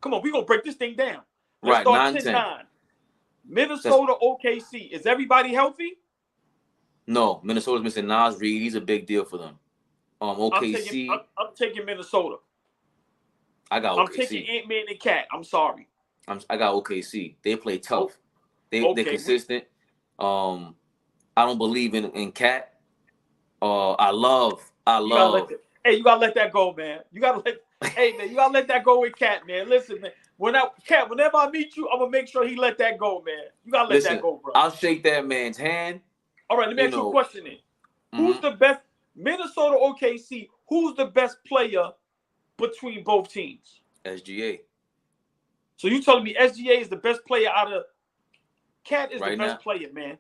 Come on, we're going to break this thing down. Let's start 10-9. Minnesota, OKC. Is everybody healthy? No, Minnesota's missing Nas Reed. He's a big deal for them. OKC. I'm taking Minnesota. I got OKC. I'm taking Ant-Man and Cat. I'm sorry. I got OKC. They play tough. They're consistent. I don't believe in Cat. I love. You gotta let that go, man. You gotta let that go with Cat, man. Listen, man. Whenever I meet you, I'm gonna make sure he let that go, man. You gotta let that go, bro. I'll shake that man's hand. All right, let me ask you a question then. Who's the best Minnesota OKC? Who's the best player between both teams? SGA. So you telling me SGA is the best player out of Cat is right the best now? player, man.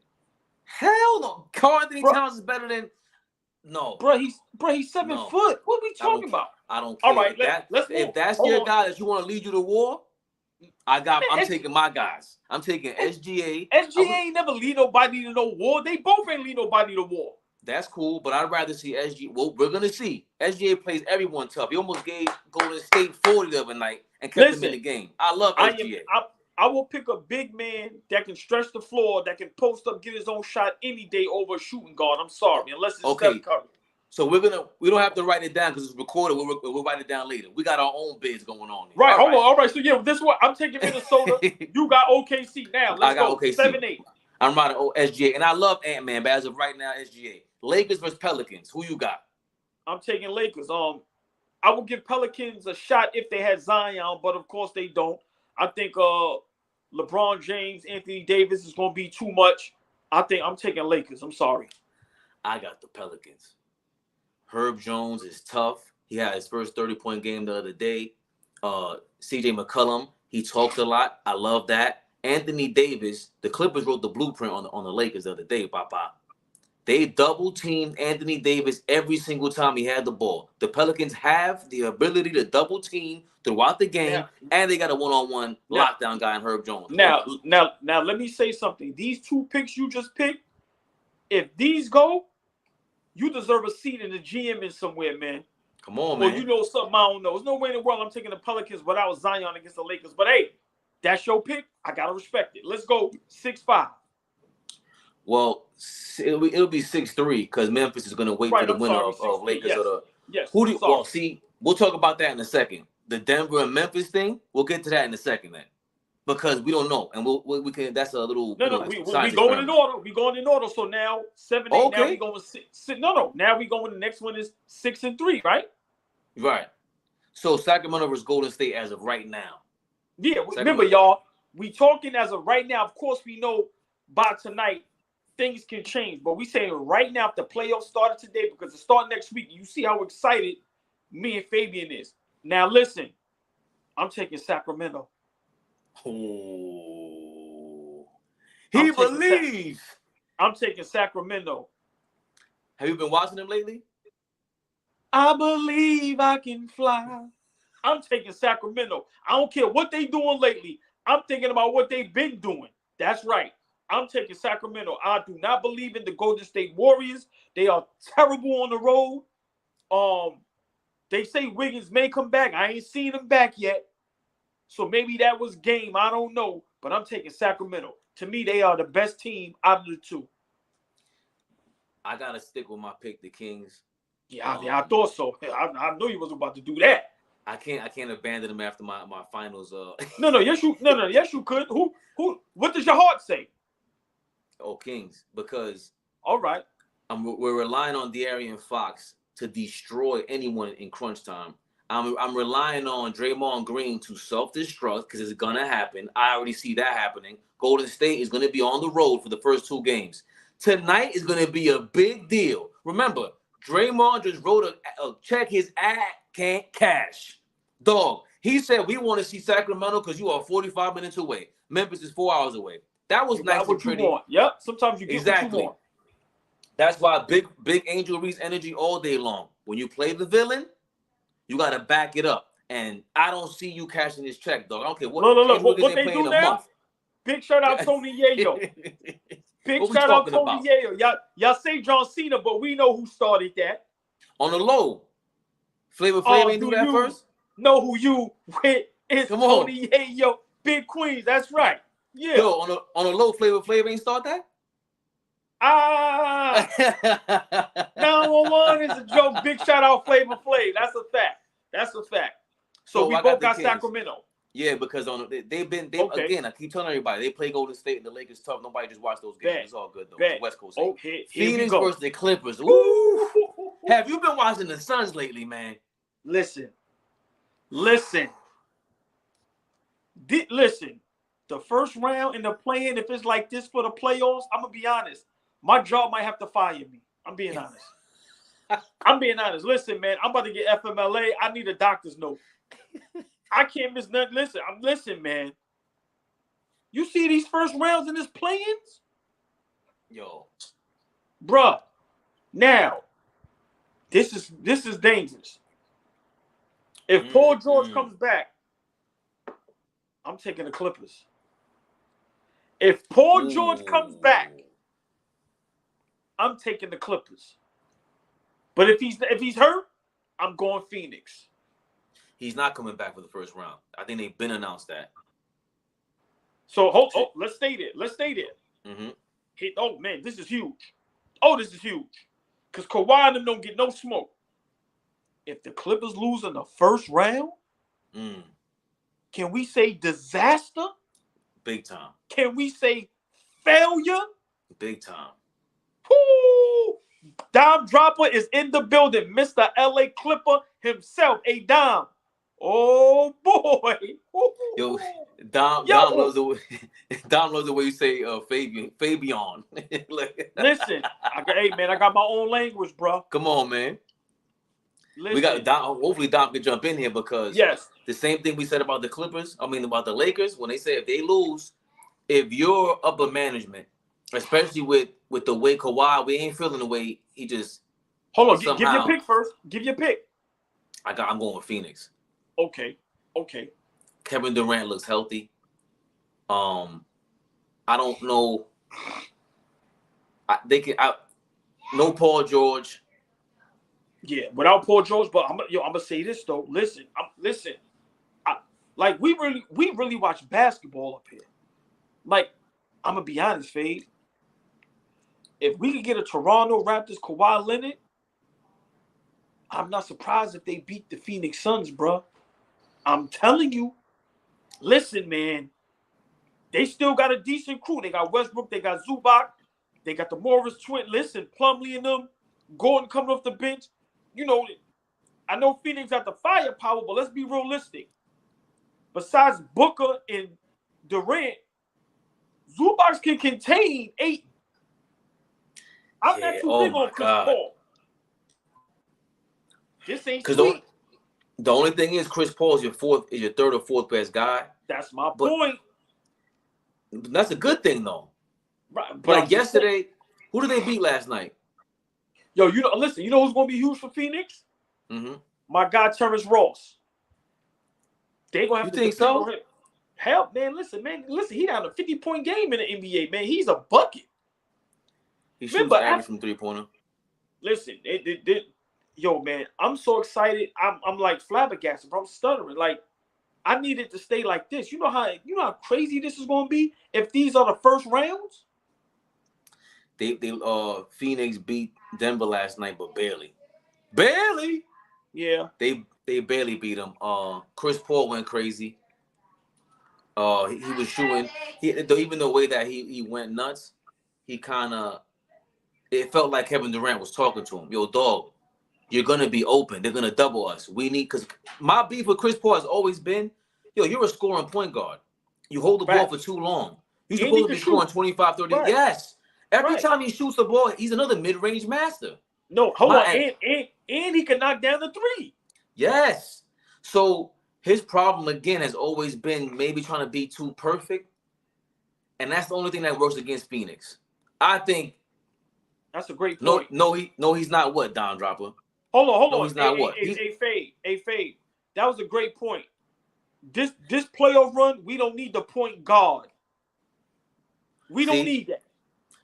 Hell no. Karl Anthony Towns is better than Bro, he's 7 foot. What are we talking about? I don't care. All right, let's if that's your guy that you want to lead you to war, I'm taking my guys. I'm taking SGA. SGA ain't never lead nobody to no war. They both ain't lead nobody to war. That's cool, but I'd rather see SGA. Well, we're gonna see. SGA plays everyone tough. He almost gave Golden State 40 the other night and kept them in the game. I love SGA. I will pick a big man that can stretch the floor, that can post up, get his own shot any day over a shooting guard. I'm sorry, unless it's Steph Curry. So we don't have to write it down because it's recorded. We'll write it down later. We got our own bids going on. Right. All right. So yeah, this one I'm taking Minnesota. You got OKC now. Let's go. OKC. 7-8. I'm riding SGA, and I love Ant-Man, but as of right now, SGA. Lakers versus Pelicans. Who you got? I'm taking Lakers. I would give Pelicans a shot if they had Zion, but of course they don't. I think LeBron James, Anthony Davis is going to be too much. I think I'm taking Lakers. I'm sorry. I got the Pelicans. Herb Jones is tough. He had his first 30-point game the other day. CJ McCollum, he talks a lot. I love that. Anthony Davis, the Clippers wrote the blueprint on the Lakers the other day, Papa. They double-teamed Anthony Davis every single time he had the ball. The Pelicans have the ability to double-team throughout the game, and they got a one-on-one lockdown guy in Herb Jones. Now, let me say something. These two picks you just picked, if these go, you deserve a seat in the GM in somewhere, man. Come on, man. Well, you know something I don't know. There's no way in the world I'm taking the Pelicans without Zion against the Lakers. But, hey, that's your pick. I got to respect it. Let's go 6-5. Well, it'll be 6-3 because Memphis is going to wait for the winner of Lakers. Yes. Well, see, we'll talk about that in a second. The Denver and Memphis thing, we'll get to that in a second, then, because we don't know, and we can. That's a little. We going in order. We going in order. So now 7-8. Okay. Now we going 6. No. Now we going. The next one is 6-3, right? Right. So Sacramento versus Golden State as of right now. Yeah. Remember, y'all, we talking as of right now. Of course, we know by tonight things can change, but we saying right now if the playoffs started today because it start next week. You see how excited me and Fabian is. Now listen, I'm taking Sacramento. Oh, he believes. I'm taking Sacramento. Have you been watching them lately? I believe I can fly. I'm taking Sacramento. I don't care what they doing lately. I'm thinking about what they've been doing. That's right. I'm taking Sacramento. I do not believe in the Golden State Warriors. They are terrible on the road. They say Wiggins may come back. I ain't seen him back yet. So maybe that was game. I don't know. But I'm taking Sacramento. To me, they are the best team out of the two. I got to stick with my pick, the Kings. Yeah, I thought so. I knew you was about to do that. I can't abandon them after my finals. Yes, you could. Who? What does your heart say? Oh, Kings, because all right, we're relying on De'Aaron Fox to destroy anyone in crunch time. I'm relying on Draymond Green to self-destruct because it's gonna happen. I already see that happening. Golden State is gonna be on the road for the first 2 games. Tonight is gonna be a big deal. Remember, Draymond just wrote a check his ad can't cash. Dog, he said we want to see Sacramento because you are 45 minutes away. Memphis is 4 hours away. That was nice and pretty. You want. Yep. Sometimes you get what you want. That's why big Angel Reese energy all day long. When you play the villain, you got to back it up. And I don't see you cashing this check, dog. I don't care what. Look. What they do now? Big shout out Tony Yayo. Big shout out Tony Yayo. Y'all say John Cena, but we know who started that. On the low. Flavor Flav ain't do that first? Know who you with It's Come on. Tony Yayo, Big Queens. That's right. Yeah. Yo, on a low Flavor ain't start that? 911 is a joke. Big shout out Flavor Flav. That's a fact. That's a fact. So we I both got got Sacramento. Yeah, because again, I keep telling everybody they play Golden State and the Lakers tough. Nobody just watch those games. It's all good though. It's West Coast. Here Phoenix versus the Clippers. Ooh. Have you been watching the Suns lately, man? Listen. The first round in the play-in, if it's like this for the playoffs, I'm gonna be honest. My job might have to fire me. I'm being honest. Listen, man, I'm about to get FMLA. I need a doctor's note. I can't miss nothing. Listen, man. You see these first rounds in this play-ins? Yo. Bruh. Now, this is dangerous. If Paul George comes back, I'm taking the Clippers. If Paul George comes back, I'm taking the Clippers. But if he's hurt, I'm going Phoenix. He's not coming back for the first round. I think they've been announced that. So let's stay there. Mm-hmm. Oh man, this is huge. Because Kawhi and them don't get no smoke. If the Clippers lose in the first round, can we say disaster? Big time. Can we say failure? Big time. Woo! Dime Dropper is in the building. Mr. LA Clipper himself. A Dime. Oh boy. Yo, Dom loves the way you say Fabian. Listen, hey man, I got my own language, bro. Come on, man. Listen. We got Dom. Hopefully, Dom can jump in here because the same thing we said about the Clippers. I mean, about the Lakers when they say if they lose, if you're upper management, especially with the way Kawhi, we ain't feeling the way he just. Hold on, give your pick first. Give your pick. I'm going with Phoenix. Okay. Kevin Durant looks healthy. I don't know. No Paul George. Yeah, without Paul George, but I'm gonna say this though. Listen. We really watch basketball up here. Like, I'm gonna be honest, Fade. If we could get a Toronto Raptors Kawhi Leonard, I'm not surprised if they beat the Phoenix Suns, bro. I'm telling you. Listen, man. They still got a decent crew. They got Westbrook. They got Zubac. They got the Morris twin. Listen, Plumlee and them. Gordon coming off the bench. You know, I know Phoenix got the firepower, but let's be realistic. Besides Booker and Durant, Zubac can contain 8. I'm not too big on Chris Paul. This ain't sweet. The only thing is Chris Paul is your third or fourth best guy. That's my point. That's a good thing though. Right, but like yesterday, who did they beat last night? Yo, listen, you know who's gonna be huge for Phoenix? Mm-hmm. My guy Terrence Ross. They gonna have to think so? Him. Hell, man, listen, he down a 50-point game in the NBA, man. He's a bucket. He shoots average from 3-pointer. Listen, yo, man, I'm so excited. I'm like flabbergasted, bro. I'm stuttering. Like, I need it to stay like this. You know how crazy this is gonna be if these are the first rounds? They Phoenix beat Denver last night, but barely. Barely. Yeah. They barely beat them. Chris Paul went crazy. He was shooting. Even the way that he went nuts, it felt like Kevin Durant was talking to him. Yo, dog, you're gonna be open. They're gonna double us. Because my beef with Chris Paul has always been, yo, you're a scoring point guard. You hold the ball for too long. You're supposed to be scoring 25, 30. Right. Yes. Every time he shoots the ball, he's another mid-range master. No, hold on. And he can knock down the 3. Yes. So his problem, again, has always been maybe trying to be too perfect. And that's the only thing that works against Phoenix. I think. That's a great point. No, he's not what, Dime Dropper? Hold on. He's not what? Fade. That was a great point. This playoff run, we don't need the point guard. We don't need that.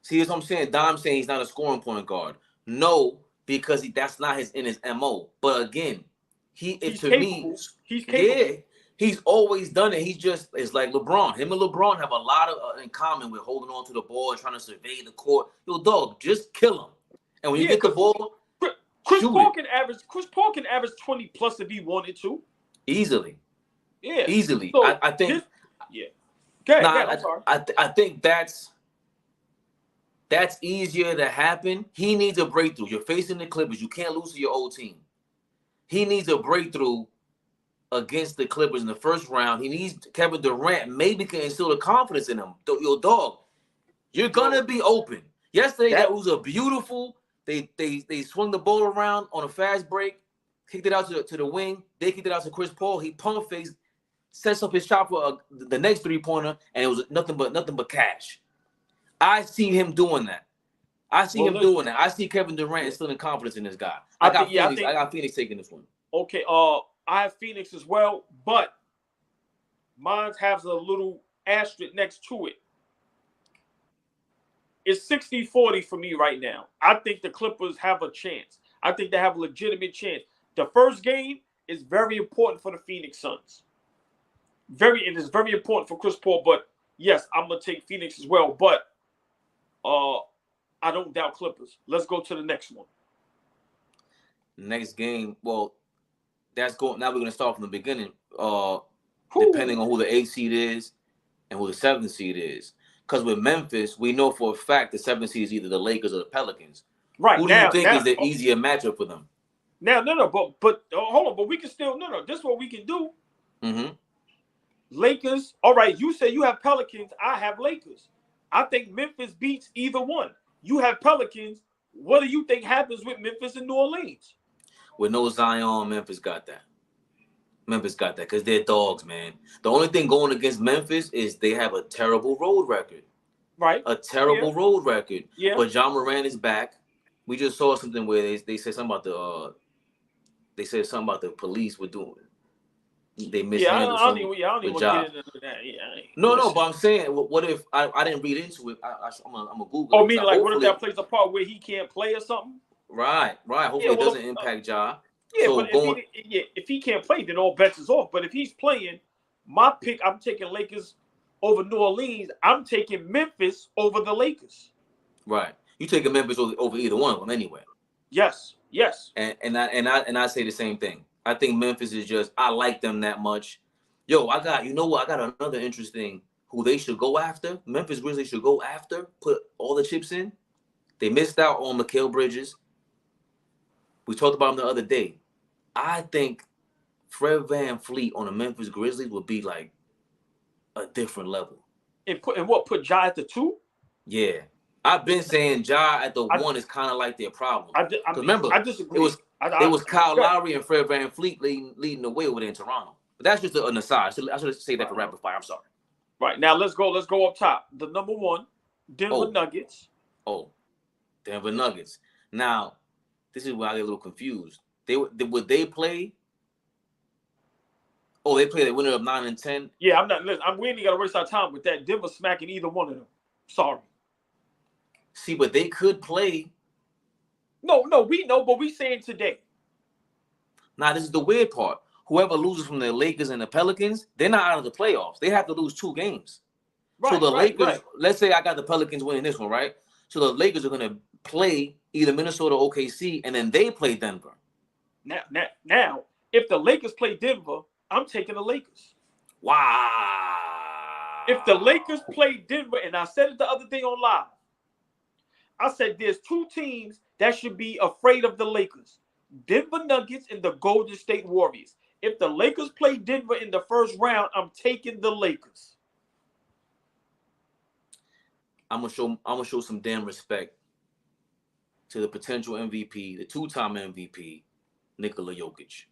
See, that's what I'm saying. Dom's saying he's not a scoring point guard. No, because that's not in his MO. But again, he's capable. Yeah, He's always done it. It's like LeBron. Him and LeBron have a lot of in common with holding on to the ball and trying to survey the court. Yo, dog, just kill him. And when you get the ball, Chris Paul can average 20 plus if he wanted to. Easily. Yeah. Easily. So I think. Yeah. Go ahead, I'm sorry. I think that's easier to happen. He needs a breakthrough. You're facing the Clippers. You can't lose to your old team. He needs a breakthrough against the Clippers in the first round. He needs Kevin Durant. Maybe can instill the confidence in him. Your dog, you're gonna be open. Yesterday, that was a beautiful. They swung the ball around on a fast break, kicked it out to the wing. They kicked it out to Chris Paul. He pump fakes, sets up his shot for the next 3-pointer, and it was nothing but cash. I see him doing that. I see him doing that. I see Kevin Durant instilling confidence in this guy. I got Phoenix taking this one. Okay, I have Phoenix as well, but mine has a little asterisk next to it. It's 60-40 for me right now. I think the Clippers have a chance. I think they have a legitimate chance. The first game is very important for the Phoenix Suns. It is very important for Chris Paul, but yes, I'm going to take Phoenix as well, but I don't doubt Clippers. Let's go to the next one. Next game, well, that's going. Now we're going to start from the beginning, depending on who the 8th seed is and who the 7th seed is. Because with Memphis, we know for a fact the 7th seed is either the Lakers or the Pelicans. Right. Who do you think is the easier matchup for them? Now, but hold on, but we can still this is what we can do. Mm-hmm. Lakers. All right, you say you have Pelicans. I have Lakers. I think Memphis beats either one. You have Pelicans. What do you think happens with Memphis and New Orleans? With no Zion, Memphis got that. Because they're dogs, man. The only thing going against Memphis is they have a terrible road record. Right. A terrible road record. Yeah. But John Moran is back. We just saw something where they said something about the police were doing. They mishandled I don't even want to get into that. No, but I'm saying, what if I didn't read into it? I'm gonna Google. Oh, meaning like, what if that plays a part where he can't play or something? Right. Hopefully, it doesn't impact Ja. Yeah, so but if he can't play, then all bets is off. But if he's playing, my pick, I'm taking Lakers over New Orleans. I'm taking Memphis over the Lakers. Right. You taking Memphis over either one of them anyway. Yes. And I say the same thing. I think Memphis is just, I like them that much. Yo, I got another interesting who they should go after. Memphis Grizzlies should go after, put all the chips in. They missed out on Mikal Bridges. We talked about him the other day. I think Fred VanVleet on the Memphis Grizzlies would be like a different level. And put Ja at the 2? Yeah. I've been saying Ja at the 1 is kind of like their problem. Remember, I disagree. It was Kyle Lowry and Fred VanVleet leading the way over there in Toronto. But that's just an aside. I should say that for rapid fire. I'm sorry. Right. Now let's go up top. The number 1, Denver Nuggets. Oh, Denver Nuggets. Now, this is where I get a little confused. Would they play? Oh, they play the winner of 9 and 10. Yeah, I'm not. Listen, we ain't got to waste our time with that. Denver smacking either one of them. Sorry. See, but they could play. No, we know, but we saying today. Now, this is the weird part. Whoever loses from the Lakers and the Pelicans, they're not out of the playoffs. They have to lose 2 games. Right, so the Lakers, let's say I got the Pelicans winning this one, right? So the Lakers are going to play either Minnesota or OKC, and then they play Denver. Now, if the Lakers play Denver, I'm taking the Lakers. Wow. If the Lakers play Denver, and I said it the other day on live, I said there's 2 teams that should be afraid of the Lakers. Denver Nuggets and the Golden State Warriors. If the Lakers play Denver in the first round, I'm taking the Lakers. I'm gonna show some damn respect to the potential MVP, the 2-time MVP, Nikola Jokic.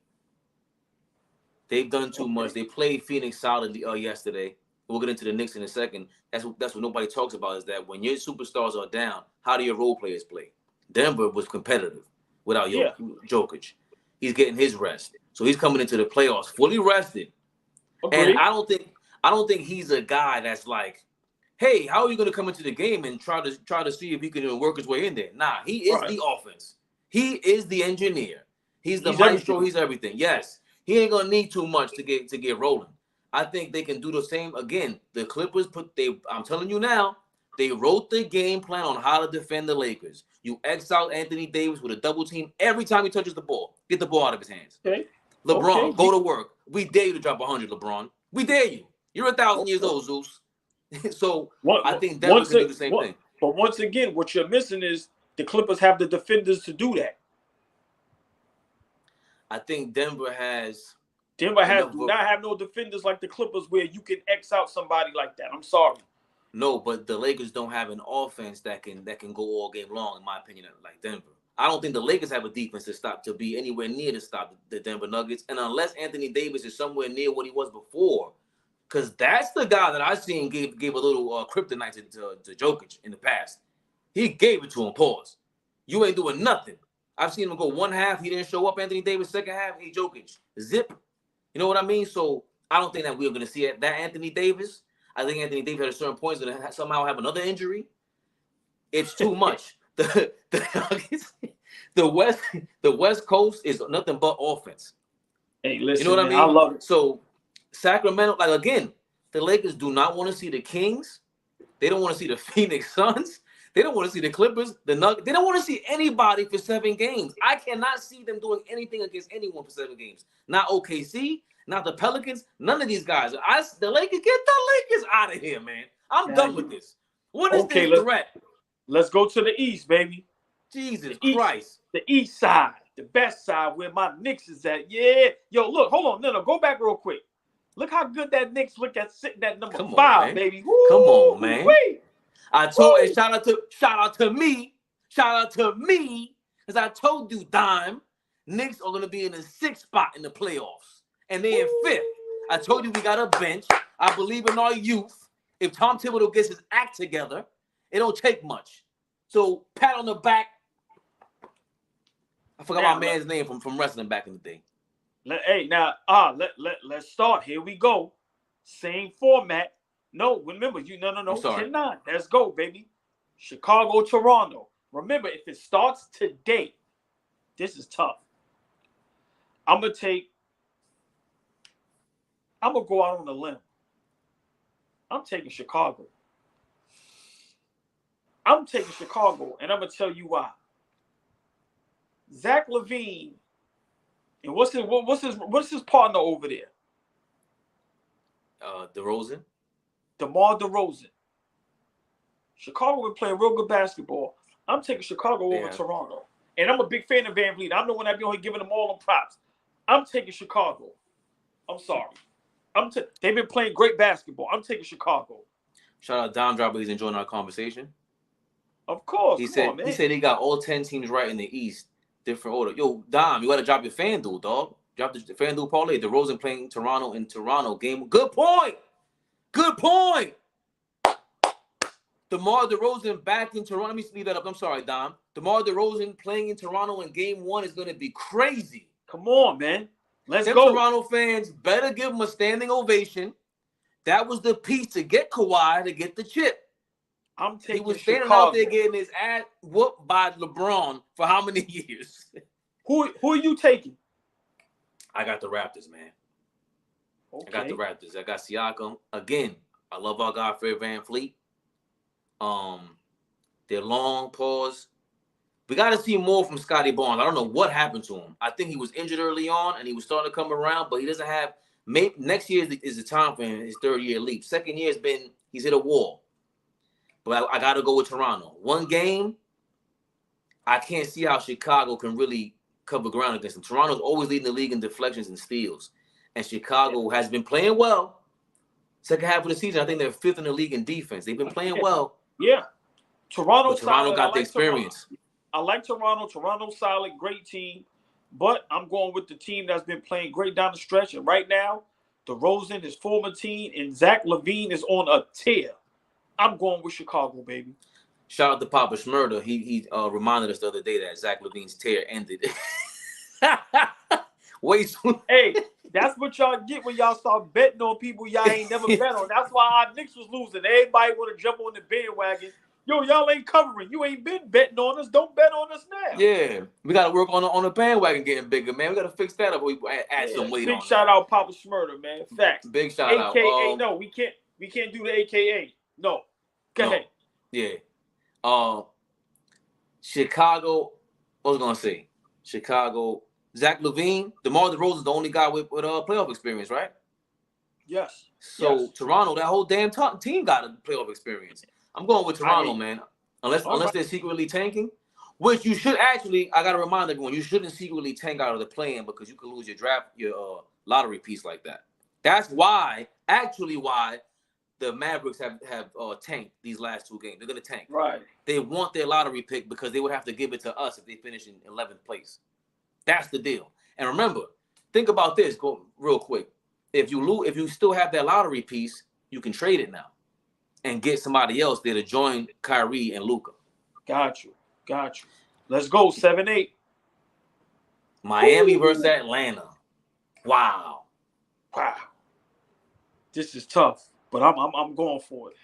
They've done too much. They played Phoenix solidly yesterday. We'll get into the Knicks in a second. That's what nobody talks about, is that when your superstars are down, how do your role players play? Denver was competitive without Jokic. He's getting his rest. So he's coming into the playoffs fully rested. Okay. And I don't think he's a guy that's like, hey, how are you going to come into the game and try to see if he can work his way in there? Nah, he is the offense. He is the engineer. He's the maestro. He's everything. Yes. He ain't gonna need too much to get rolling. I think they can do the same again. The Clippers I'm telling you now, they wrote the game plan on how to defend the Lakers. You X out Anthony Davis with a double team every time he touches the ball. Get the ball out of his hands. Okay. LeBron, go to work. We dare you to drop 100, LeBron. We dare you. You're 1,000 years old, Zeus. So I think Denver can do the same thing. But once again, what you're missing is the Clippers have the defenders to do that. I think Denver do not have no defenders like the Clippers where you can X out somebody like that. I'm sorry. No, but the Lakers don't have an offense that can go all game long, in my opinion, like Denver. I don't think the Lakers have a defense to be anywhere near to stop the Denver Nuggets. And unless Anthony Davis is somewhere near what he was before, because that's the guy that I've seen gave a little kryptonite to Jokic in the past. He gave it to him, pause. You ain't doing nothing. I've seen him go one half. He didn't show up. Anthony Davis, second half. Hey, Jokic, zip. You know what I mean? So I don't think that we're going to see that Anthony Davis. I think Anthony Davis at a certain point is going to somehow have another injury. It's too much. The West Coast is nothing but offense. Hey, listen, you know what man, I mean? I love it. So Sacramento, like again, the Lakers do not want to see the Kings. They don't want to see the Phoenix Suns. They don't want to see the Clippers, the Nuggets. They don't want to see anybody for 7 games. I cannot see them doing anything against anyone for 7 games. Not OKC, not the Pelicans, none of these guys. The Lakers, get the Lakers out of here, man. I'm done with this. What is this threat? Let's go to the East, baby. Jesus Christ. The East side, the best side where my Knicks is at. Yeah. Yo, look, hold on. No, go back real quick. Look how good that Knicks look at sitting that number 5, baby. Woo, come on, man. Wait. I told you, shout out to me, because I told you, Dime, Knicks are gonna be in the 6th spot in the playoffs, and they're in 5th. I told you we got a bench. I believe in our youth. If Tom Thibodeau gets his act together, it don't take much. So pat on the back. I forgot my man's name from wrestling back in the day. Let's start. Here we go. Same format. No, remember, no. 10-9. Let's go, baby. Chicago, Toronto. Remember, if it starts today, this is tough. I'm going to go out on a limb. I'm taking Chicago. I'm taking Chicago, and I'm going to tell you why. Zach LaVine, and what's his partner over there? DeRozan. DeMar DeRozan. Chicago been playing real good basketball. I'm taking Chicago over Toronto. And I'm a big fan of Van Vliet. I'm the one that be on here giving them all the props. I'm taking Chicago. I'm sorry. They've been playing great basketball. I'm taking Chicago. Shout out Dom Dropper. He's enjoying our conversation. Of course. He said he got all 10 teams right in the East. Different order. Yo, Dom, you got to drop your FanDuel, dog. Drop the FanDuel parlay. DeRozan playing Toronto in Toronto game. Good point. DeMar DeRozan back in Toronto. Let me leave that up. I'm sorry, Dom. DeMar DeRozan playing in Toronto in game 1 is going to be crazy. Come on, man. Let's go. Toronto fans better give him a standing ovation. That was the piece to get Kawhi to get the chip. I'm taking He was standing out there getting his ass whooped by LeBron for how many years? Who are you taking? I got the Raptors, man. Okay. I got the Raptors. I got Siakam. Again, I love our guy Fred VanVleet. They're long pause. We got to see more from Scotty Barnes. I don't know what happened to him. I think he was injured early on, and he was starting to come around, but he doesn't have – next year is the time for him, his 3rd-year leap. 2nd year he's hit a wall. But I got to go with Toronto. 1 game, I can't see how Chicago can really cover ground against them. Toronto's always leading the league in deflections and steals. And Chicago has been playing well. 2nd half of the season, I think they're 5th in the league in defense. They've been playing well. Yeah. Toronto got the experience. I like Toronto. Toronto's solid, great team. But I'm going with the team that's been playing great down the stretch. And right now, DeRozan, his former team, and Zach LaVine is on a tear. I'm going with Chicago, baby. Shout out to Papa Schmurda. He reminded us the other day that Zach LaVine's tear ended. Hey, that's what y'all get when y'all start betting on people y'all ain't never bet on. That's why our Knicks was losing. Everybody want to jump on the bandwagon Yo, y'all ain't covering. You ain't been betting on us. Don't bet on us now. Yeah, we got to work on the bandwagon getting bigger, man. We got to fix that up. We add some weight on. Big shout out, Papa Schmurder, man. Facts. Big shout out. AKA, no, we can't do the AKA. No. Go ahead. Yeah. Chicago. What was I gonna say? Chicago. Zach LaVine. DeMar DeRozan is the only guy with playoff experience, right? Yes. So Toronto, that whole damn team got a playoff experience. I'm going with Toronto, man. Unless they're secretly tanking, which you should actually. I gotta remind everyone, you shouldn't secretly tank out of the play-in because you could lose your lottery piece like that. That's why the Mavericks have tanked these last 2 games. They're gonna tank. Right. They want their lottery pick because they would have to give it to us if they finish in 11th place. That's the deal. And remember, think about this. Go real quick. If you still have that lottery piece, you can trade it now and get somebody else there to join Kyrie and Luka. Got you. Let's go 7-8. Miami versus Atlanta. Wow. This is tough, but I'm going for it.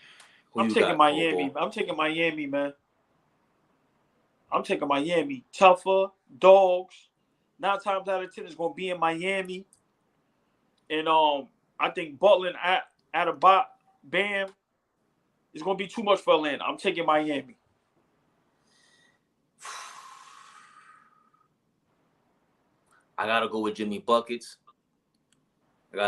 I'm taking Miami. Allball? I'm taking Miami, man. I'm taking Miami. Tougher dogs. 9 times out of 10 is going to be in Miami. And I think Butler at a Bam is going to be too much for Atlanta. I'm taking Miami. I got to go with Jimmy Buckets. If I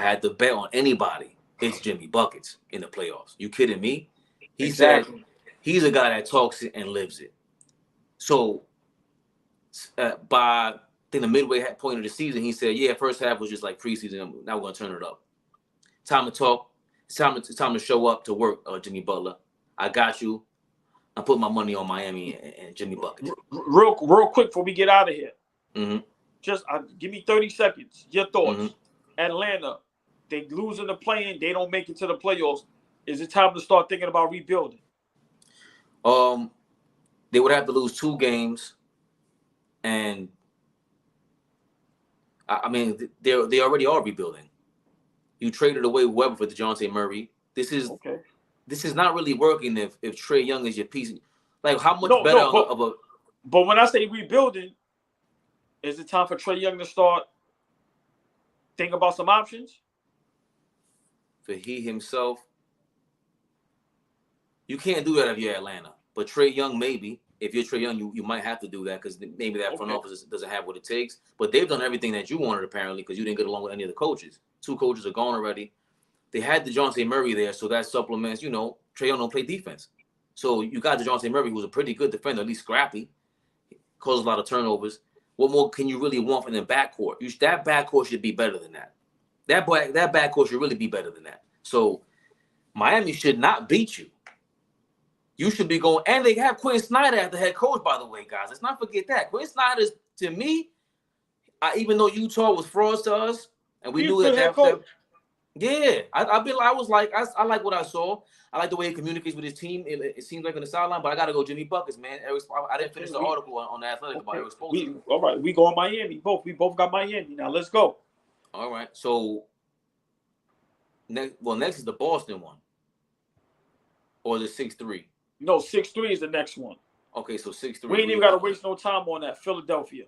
had to bet on anybody, it's Jimmy Buckets in the playoffs. You kidding me? He said he's a guy that talks it and lives it. So by I think the midway point of the season, he said, "Yeah, first half was just like preseason. Now we're gonna turn it up. Time to talk. It's time to show up to work, Jimmy Butler. I got you. I put my money on Miami and Jimmy Buckets." Real quick before we get out of here. Mm-hmm. Just give me 30 seconds. Your thoughts. Mm-hmm. Atlanta, they lose in the play-in. They don't make it to the playoffs. Is it time to start thinking about rebuilding? They would have to lose 2 games, and I mean they already are rebuilding. You traded away Webber for DeJounte Murray. This is not really working if Trae Young is your piece. Like how much better of a. But when I say rebuilding, is it time for Trae Young to start thinking about some options? For he himself, you can't do that if you're Atlanta. But Trae Young, maybe. If you're Trae Young, you might have to do that because maybe that front office doesn't have what it takes. But they've done everything that you wanted, apparently, because you didn't get along with any of the coaches. 2 coaches are gone already. They had DeJounte Murray there, so that supplements, Trae Young don't play defense. So you got DeJounte Murray, who's a pretty good defender, at least scrappy, causes a lot of turnovers. What more can you really want from the backcourt? That backcourt should be better than that. That backcourt should really be better than that. So Miami should not beat you. You should be going, and they have Quinn Snyder as the head coach, by the way, guys. Let's not forget that. Quinn Snyder, to me, even though Utah was frauds to us, and we knew that. Yeah, I like what I saw. I like the way he communicates with his team. It seems like on the sideline, but I got to go Jimmy Buckets, man. I didn't finish the article on the Athletic about Eric Spoelstra. All right, we go on Miami. We both got Miami. Now let's go. All right, so next is the Boston one, or the 6-3. No, 6-3 is the next one. Okay, so 6-3. We ain't even got to waste no time on that. Philadelphia.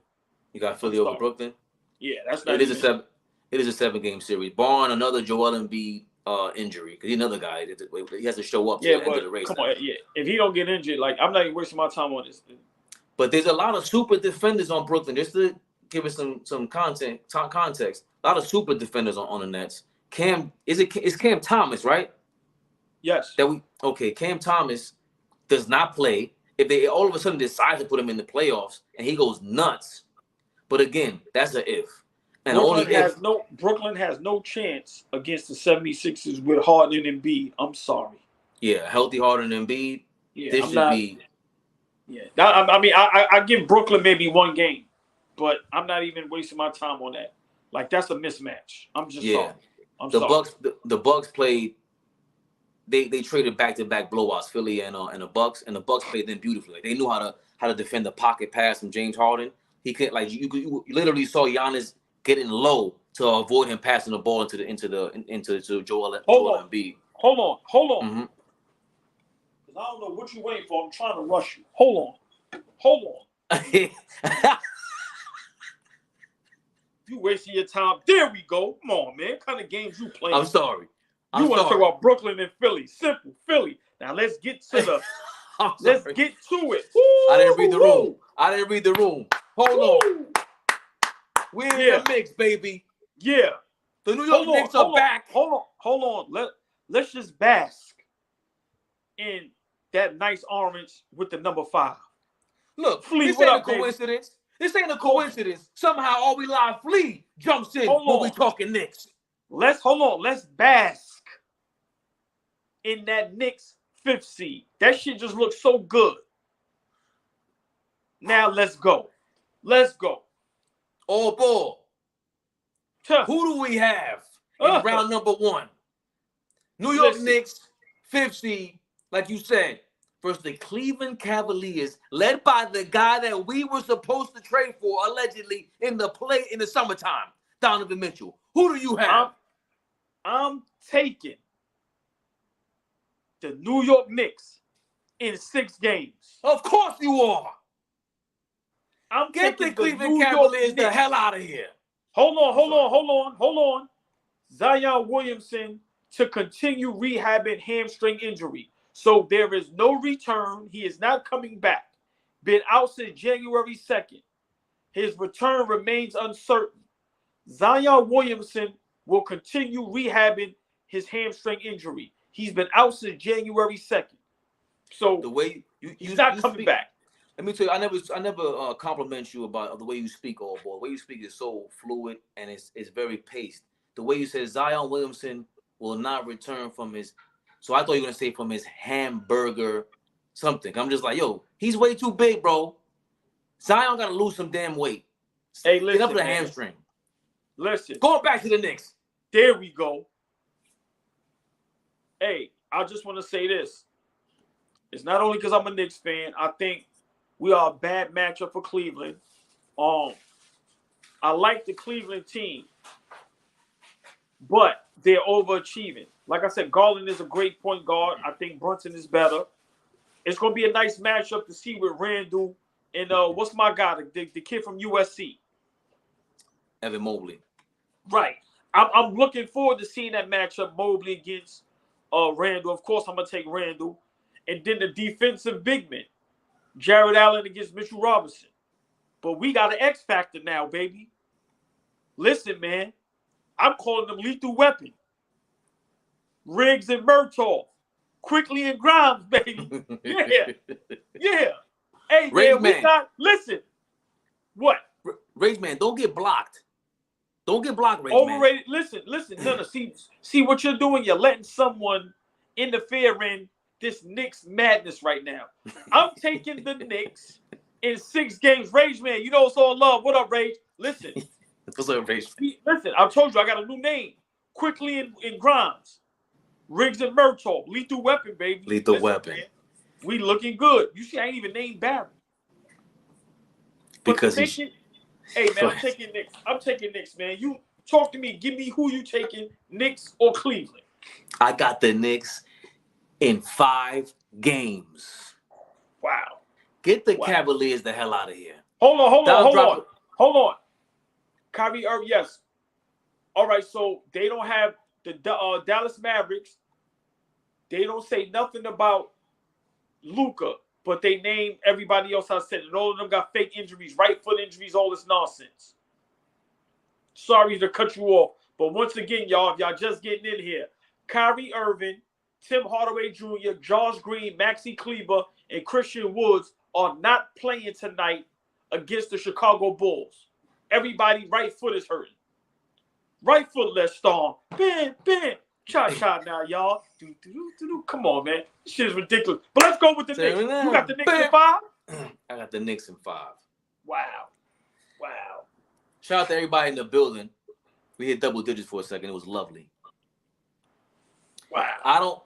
You got Philly over Brooklyn? Yeah, that's not. It is a 7-game series. Barring another Joel Embiid injury, because he's another guy. He has to show up to the end of the race. Come on, yeah. If he don't get injured, I'm not even wasting my time on this. But there's a lot of super defenders on Brooklyn. Just to give us some context. A lot of super defenders on the Nets. It's Cam Thomas, right? Yes. Cam Thomas does not play. If they all of a sudden decide to put him in the playoffs and he goes nuts. But again, that's an if. And Brooklyn has no chance against the 76ers with Harden and Embiid. I'm sorry. Yeah, healthy Harden and Embiid. Yeah, Yeah, I give Brooklyn maybe 1 game, but I'm not even wasting my time on that. That's a mismatch. I'm just sorry. The Bucks played. They traded back-to-back blowouts, Philly and the Bucks, and the Bucks played them beautifully. They knew how to defend the pocket pass from James Harden. He could you literally saw Giannis getting low to avoid him passing the ball into Joel Embiid. Hold on. Mm-hmm. Because I don't know what you're waiting for. I'm trying to rush you. Hold on. You wasting your time. There we go. Come on, man. What kind of games you playing? I'm sorry. You want to talk about Brooklyn and Philly. Simple. Philly. Now let's get to the let's get to it. I didn't read the room. Hold on. We're in the mix, baby. Yeah. The New York Knicks are back. Hold on. Let's just bask in that nice orange with the number 5. Look, this ain't a coincidence. This ain't a coincidence. Somehow, all we live Flea jumps in when we talking Knicks. Let's bask in that Knicks 5th seed. That shit just looks so good. Now let's go. Allball. Who do we have in round number 1? New York Knicks, 5th seed, like you said, versus the Cleveland Cavaliers, led by the guy that we were supposed to trade for allegedly in the summertime, Donovan Mitchell. Who do you have? I'm taking the New York Knicks in 6 games. Of course you are. Get the Cleveland Cavaliers the hell out of here. Hold on. Zion Williamson to continue rehabbing hamstring injury. So there is no return. He is not coming back. Been out since January 2nd. His return remains uncertain. Zion Williamson will continue rehabbing his hamstring injury. He's been out since January 2nd. So the way he's not coming back. Let me tell you, I never compliment you about the way you speak, Allball. The way you speak is so fluid and it's very paced. The way you said Zion Williamson will not return from his, so I thought you were gonna say from his hamburger something. I'm just like, yo, he's way too big, bro. Zion gotta lose some damn weight. Hey, listen, get up to the hamstring. Listen. Going back to the Knicks. There we go. Hey, I just want to say this. It's not only because I'm a Knicks fan. I think we are a bad matchup for Cleveland. I like the Cleveland team, but they're overachieving. Like I said, Garland is a great point guard. I think Brunson is better. It's going to be a nice matchup to see with Randall and what's my guy, the kid from USC? Evan Mobley. Right. I'm looking forward to seeing that matchup, Mobley against Randall. Of course, I'm going to take Randall. And then the defensive big men, Jared Allen against Mitchell Robinson. But we got an X factor now, baby. Listen, man. I'm calling them lethal weapon. Riggs and Murtaugh. Quickly and Grimes, baby. Yeah. Hey, man, we got, listen. What? Riggs, man, don't get blocked. Don't get blocked, Riggs, overrated, man. Listen. No, see what you're doing? You're letting someone interfere in this Knicks madness right now. I'm taking the Knicks in 6 games. Rage, man, you know it's all love. What up, Rage? Listen. What's up, Rage? Listen, I told you I got a new name. Quickly and Grimes. Riggs and Murtaugh. Lethal weapon, baby. Lethal weapon. Man, we looking good. You see, I ain't even named Barry. Because hey, man, I'm taking Knicks, man. You talk to me. Give me who you taking, Knicks or Cleveland. I got the Knicks in 5 games. Wow. Get the Cavaliers the hell out of here. Hold on. Kyrie Irving, yes. All right, so they don't have the Dallas Mavericks. They don't say nothing about Luka, but they name everybody else I said. And all of them got fake injuries, right foot injuries, all this nonsense. Sorry to cut you off. But once again, y'all, if y'all just getting in here, Kyrie Irving, Tim Hardaway Jr., Josh Green, Maxi Kleber, and Christian Woods are not playing tonight against the Chicago Bulls. Everybody right foot is hurting. Right foot, let's storm. Bam. Cha-cha now, y'all. Come on, man. This shit is ridiculous. But let's go with the Knicks. You got the Knicks in 5? I got the Knicks in 5. Wow. Shout out to everybody in the building. We hit double digits for a second. It was lovely. Wow.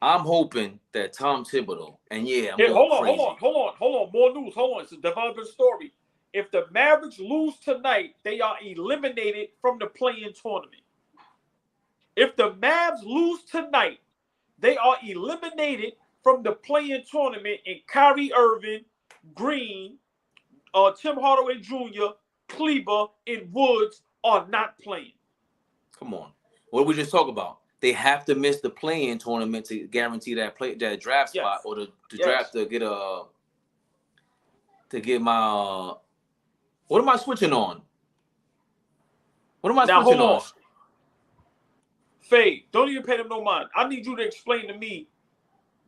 I'm hoping that Tom Thibodeau, and hold on. More news. Hold on. It's a developing story. If the Mavericks lose tonight, they are eliminated from the play-in tournament. If the Mavs lose tonight, They are eliminated from the play-in tournament, and Kyrie Irving, Green, Tim Hardaway Jr., Kleber, and Woods are not playing. Come on. What did we just talk about? They have to miss the play-in tournament to guarantee that draft spot, or to draft to get my what am I switching on? What am I switching on? Faye, don't even pay them no mind. I need you to explain to me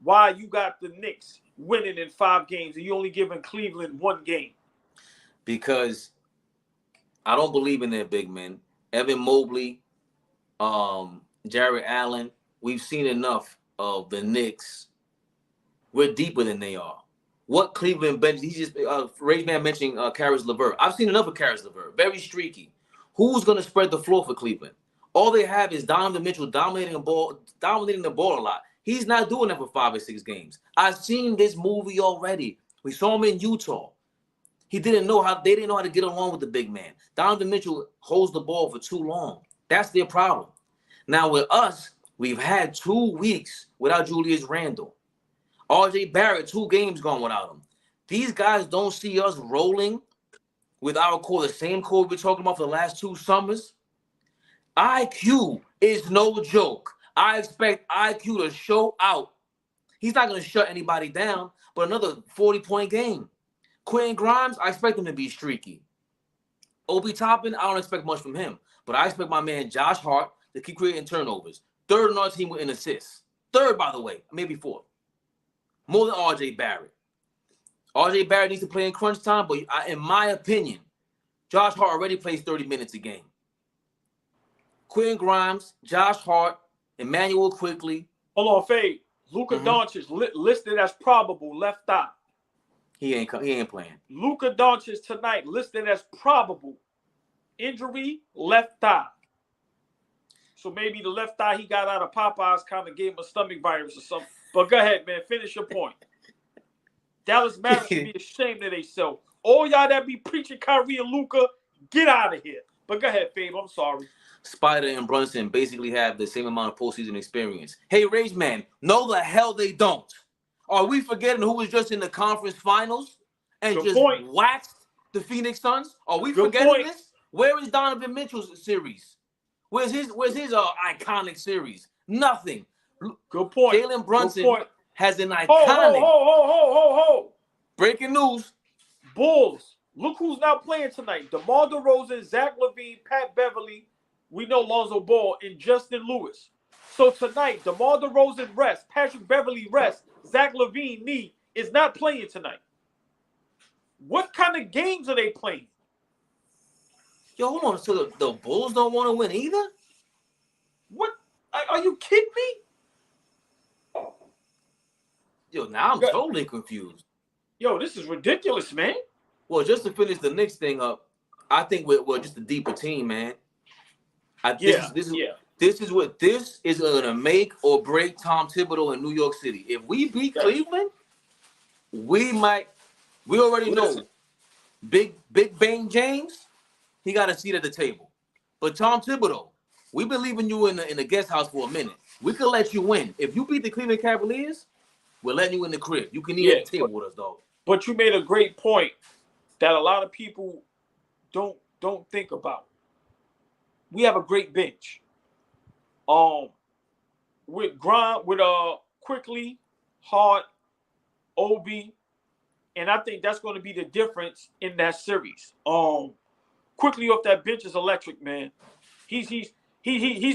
why you got the Knicks winning in 5 games and you only giving Cleveland 1 game. Because I don't believe in their big men. Evan Mobley, Jared Allen, we've seen enough of the Knicks. We're deeper than they are. What Cleveland bench? He just Raymond mentioning Caris LeVert. I've seen enough of Caris LeVert. Very streaky. Who's going to spread the floor for Cleveland? All they have is Donovan Mitchell dominating the ball a lot. He's not doing that for 5 or 6 games. I've seen this movie already. We saw him in Utah. They didn't know how to get along with the big man. Donovan Mitchell holds the ball for too long. That's their problem. Now with us, we've had 2 weeks without Julius Randle. RJ Barrett, 2 games gone without him. These guys don't see us rolling with our core, the same core we've been talking about for the last 2 summers. IQ is no joke. I expect IQ to show out. He's not going to shut anybody down, but another 40-point game. Quentin Grimes, I expect him to be streaky. Obi Toppin, I don't expect much from him, but I expect my man Josh Hart to keep creating turnovers. 3rd on our team in assists. 3rd, by the way, maybe 4th. More than RJ Barrett. RJ Barrett needs to play in crunch time, but in my opinion, Josh Hart already plays 30 minutes a game. Quentin Grimes, Josh Hart, Emmanuel Quickly. Hold on, Faye. Luka Doncic listed as probable left thigh. He ain't playing. Luka Doncic tonight listed as probable injury left thigh. So maybe the left thigh he got out of Popeyes kind of gave him a stomach virus or something. But go ahead, man. Finish your point. Dallas Mavericks should be ashamed of themselves. All y'all that be preaching Kyrie and Luka, get out of here. But go ahead, Fabe. I'm sorry. Spider and Brunson basically have the same amount of postseason experience. Hey, Rage Man, no the hell they don't. Are we forgetting who was just in the conference finals and waxed the Phoenix Suns? Are we forgetting this? Where is Donovan Mitchell's series? Where's his iconic series? Nothing. Good point. Jalen Brunson has an iconic. Ho. Breaking news. Bulls. Look who's not playing tonight. DeMar DeRozan, Zach LaVine, Pat Beverly, we know Lonzo Ball, and Justin Lewis. So tonight, DeMar DeRozan rest, Patrick Beverly rest, Zach LaVine knee is not playing tonight. What kind of games are they playing? Yo, hold on. So the Bulls don't want to win either? What? Are you kidding me? Yo, now I'm totally confused. Yo, this is ridiculous, man. Well, just to finish the Knicks thing up, I think we're just a deeper team, man. This is gonna make or break Tom Thibodeau in New York City. If we beat Cleveland, we already know Big Bang James, he got a seat at the table. But Tom Thibodeau, we've been leaving you in the guest house for a minute. We could let you win. If you beat the Cleveland Cavaliers, we're letting you in the crib. You can eat at the table with us, dog. But you made a great point that a lot of people don't think about. We have a great bench. With Quickly, Hart, Obi, and I think that's going to be the difference in that series. Quickly off that bench is electric, man. He's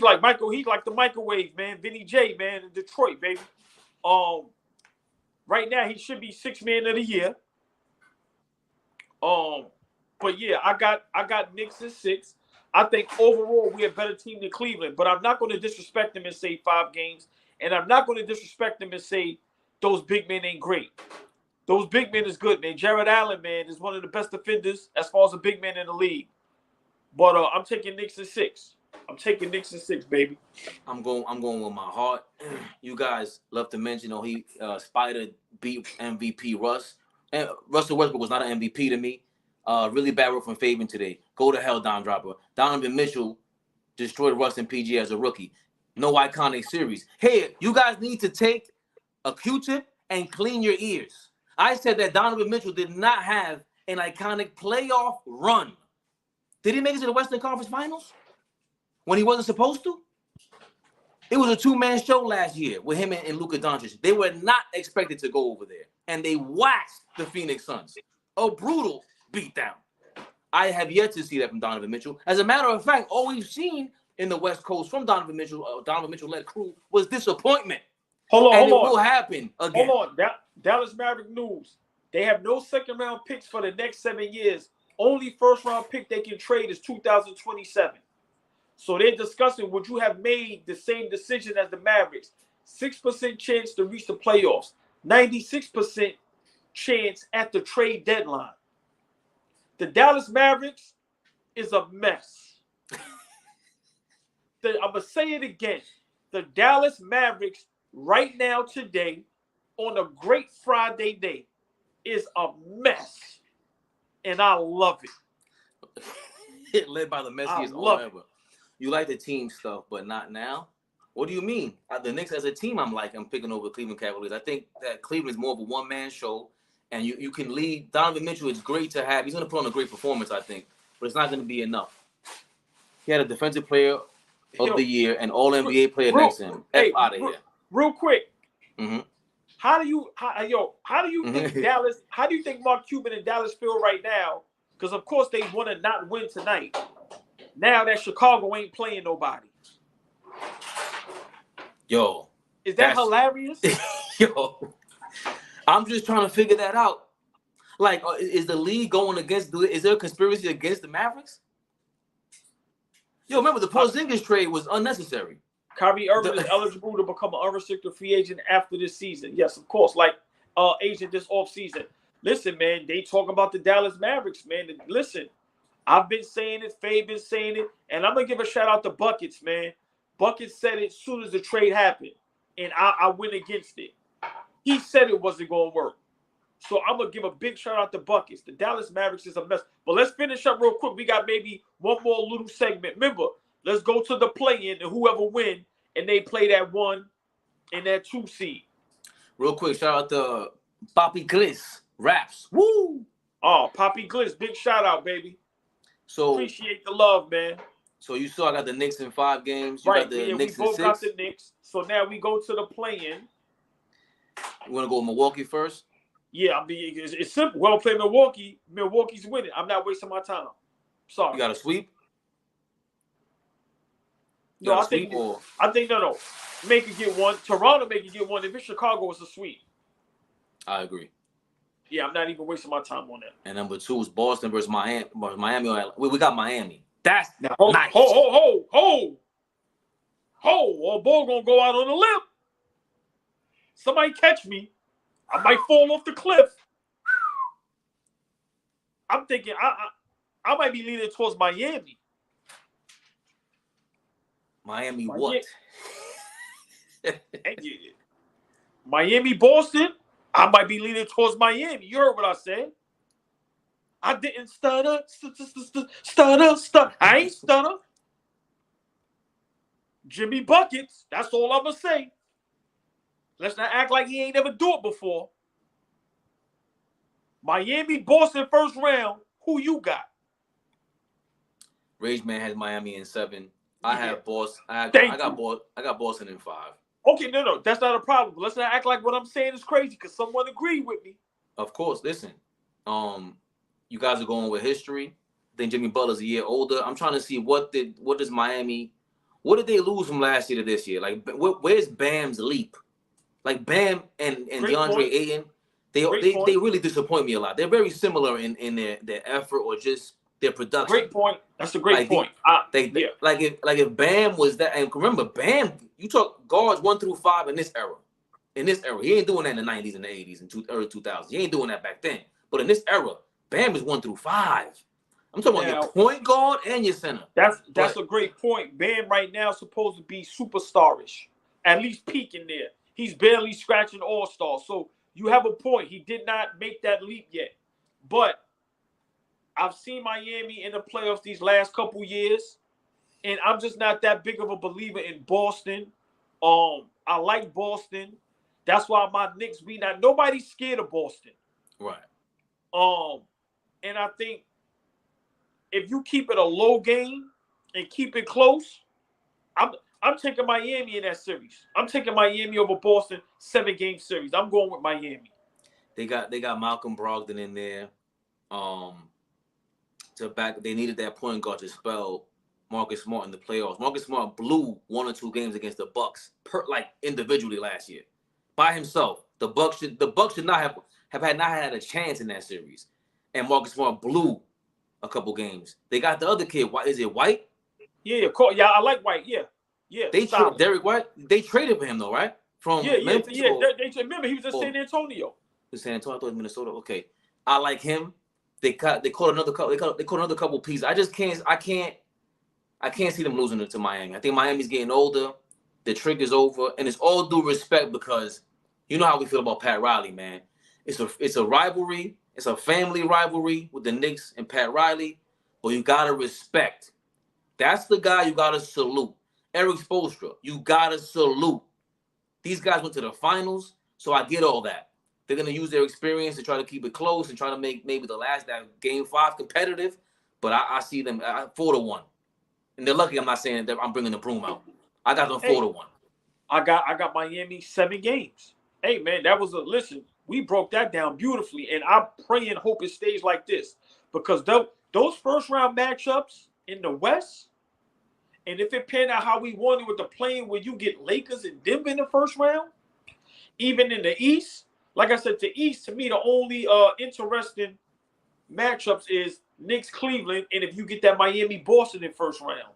like Michael. He's like the microwave, man. Vinny J, man, in Detroit, baby. Right now he should be 6th man of the year. But yeah, I got Knicks at 6. I think overall we're a better team than Cleveland, but I'm not going to disrespect them and say 5 games, and I'm not going to disrespect them and say those big men ain't great. Those big men is good, man. Jared Allen, man, is one of the best defenders as far as a big man in the league. But I'm taking Knicks at 6. I'm taking Knicks at 6, baby. I'm going with my heart. You guys love to mention, Spider beat MVP Russ. And Russell Westbrook was not an MVP to me. Really bad work from Fabian today. Go to hell, Don Dropper. Donovan Mitchell destroyed Russ and PG as a rookie. No iconic series. Hey, you guys need to take a Q-tip and clean your ears. I said that Donovan Mitchell did not have an iconic playoff run. Did he make it to the Western Conference Finals when he wasn't supposed to? It was a two-man show last year with him and Luka Doncic. They were not expected to go over there, and they waxed the Phoenix Suns. A brutal beatdown. I have yet to see that from Donovan Mitchell. As a matter of fact, all we've seen in the West Coast from Donovan Mitchell-led crew was disappointment. Hold on. It will happen again. Hold on. Dallas Maverick news. They have no second-round picks for the next 7 years. Only first-round pick they can trade is 2027. So they're discussing, would you have made the same decision as the Mavericks? 6% chance to reach the playoffs. 96% chance at the trade deadline. The Dallas Mavericks is a mess. I'm going to say it again. The Dallas Mavericks right now today on a great Friday day is a mess. And I love it. Led by the messiest owner ever. You like the team stuff, but not now? What do you mean? The Knicks as a team, I'm picking over Cleveland Cavaliers. I think that Cleveland is more of a one-man show, and you can lead. Donovan Mitchell is great to have. He's going to put on a great performance, I think, but it's not going to be enough. He had a defensive player of the year and all-NBA player next to him. Out of here. Real quick. Mm-hmm. How do you think Dallas? How do you think Mark Cuban and Dallas feel right now? Because of course they want to not win tonight. Now that Chicago ain't playing nobody. Yo, is that hilarious? Yo, I'm just trying to figure that out. Like, is the league going against? Is there a conspiracy against the Mavericks? Yo, remember the Porzingis trade was unnecessary. Kyrie Irving is eligible to become an unrestricted free agent after this season. Yes, of course, like agent this offseason. Listen, man, they talk about the Dallas Mavericks, man. Listen, I've been saying it, Fabian saying it, and I'm going to give a shout-out to Buckets, man. Buckets said it as soon as the trade happened, and I went against it. He said it wasn't going to work. So I'm going to give a big shout-out to Buckets. The Dallas Mavericks is a mess. But let's finish up real quick. We got maybe one more little segment. Remember, let's go to the play-in, and whoever win, and they play that 1 and that 2 seed. Real quick, shout-out to Papi Gliss, Raps. Woo! Oh, Papi Gliss, big shout-out, baby. So appreciate the love, man. So you saw I got the Knicks in 5 games. You got the Knicks in 6. We both got the Knicks. So now we go to the play-in. You want to go with Milwaukee first? Yeah, it's simple. Well, play Milwaukee. Milwaukee's winning. I'm not wasting my time. Sorry. You got a sweep? No, I think no. Make it get 1. Toronto make it get 1. If it's Chicago, it's a sweep. I agree. Yeah, I'm not even wasting my time on that. And number 2 is Boston versus Miami. We got Miami. That's nice. Ho! Ball gonna go out on a limb. Somebody catch me. I might fall off the cliff. I'm thinking I might be leaning towards Miami. Miami what? Miami, Boston. I might be leaning towards Miami. You heard what I said. I didn't stutter. I ain't stutter. Jimmy Buckets. That's all I'm going to say. Let's not act like he ain't never do it before. Miami, Boston, first round. Who you got? Rage Man has Miami in 7. I have Boston. I got Boston in 5. Okay, no, that's not a problem. Let's not act like what I'm saying is crazy because someone agreed with me. Of course, listen. You guys are going with history. I think Jimmy Butler's a year older. I'm trying to see what did they lose from last year to this year? Like, where's Bam's leap? Like Bam and DeAndre Ayton, they really disappoint me a lot. They're very similar in their effort or just their production. Great point. That's a great point. Like if Bam was that, and remember Bam, you talk guards 1 through 5 in this era. He ain't doing that in the 90s and the 80s and early 2000s. He ain't doing that back then. But in this era, Bam is 1 through 5. I'm talking about your point guard and your center. That's a great point. Bam right now is supposed to be superstarish, at least peaking there. He's barely scratching all-star. So you have a point. He did not make that leap yet. But I've seen Miami in the playoffs these last couple years. and I'm just not that big of a believer in Boston. I like Boston. That's why my Knicks be not. Nobody's scared of Boston. Right. And I think if you keep it a low game and keep it close, I'm taking Miami in that series. I'm taking Miami over Boston 7-game series. I'm going with Miami. They got Malcolm Brogdon in there. They needed that point guard to spell Marcus Smart in the playoffs. Marcus Smart blew 1 or 2 games against the Bucks individually last year by himself. The Bucks should not have had a chance in that series, and Marcus Smart blew a couple games. They got the other kid. Is it White? Yeah, I like White. Yeah. They traded Derek White. They traded for him though, right? From Memphis. Yeah. Remember he was in San Antonio. San Antonio, I thought it was Minnesota. Okay, I like him. They caught another couple. They caught another couple pieces. I can't see them losing it to Miami. I think Miami's getting older. The trick is over, and it's all due respect because you know how we feel about Pat Riley, man. It's a rivalry. It's a family rivalry with the Knicks and Pat Riley, but you gotta respect. That's the guy you gotta salute. Eric Spoelstra, you gotta salute. These guys went to the finals, so I get all that. They're going to use their experience to try to keep it close and try to make maybe that game 5 competitive. But I see them 4-1. And they're lucky I'm not saying that I'm bringing the broom out. I got them 4-1. I got Miami 7 games. Hey, man, listen, we broke that down beautifully. And I pray and hope it stays like this. Because those first-round matchups in the West, and if it panned out how we wanted with the play where you get Lakers and Denver in the first round, even in the East, like I said, the East, to me, the only interesting matchups is Knicks, Cleveland, and if you get that Miami, Boston in first round.